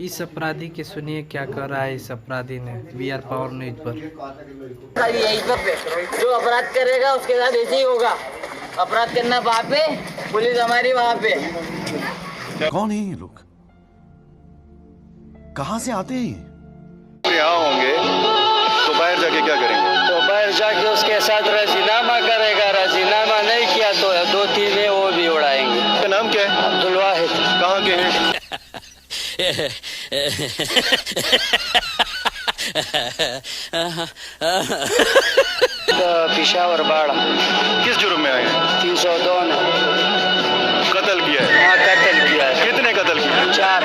इस अपराधी के सुनिए क्या कर रहा है इस अपराधी ने VR पावर न्यूज पर। यही सब जो अपराध करेगा उसके साथ ऐसे ही होगा। अपराध करना पाप है, पुलिस हमारी वहाँ पे। कौन है ये लोग, कहाँ से आते हैं? यहाँ होंगे तो बाहर जाके क्या करेंगे? तो बाहर जाके उसके साथ राजीनामा करेगा, राजीनामा नहीं किया तो 2-3 में वो भी उड़ाएंगे। आपका नाम क्या है? अब्दुल वाहिद। कहाँ के हैं? पिशावर बाड़ा। किस जुर्म में आए हैं? 302 ने कत्ल किया है? हाँ, कत्ल किया है। कितने कत्ल किए? 4।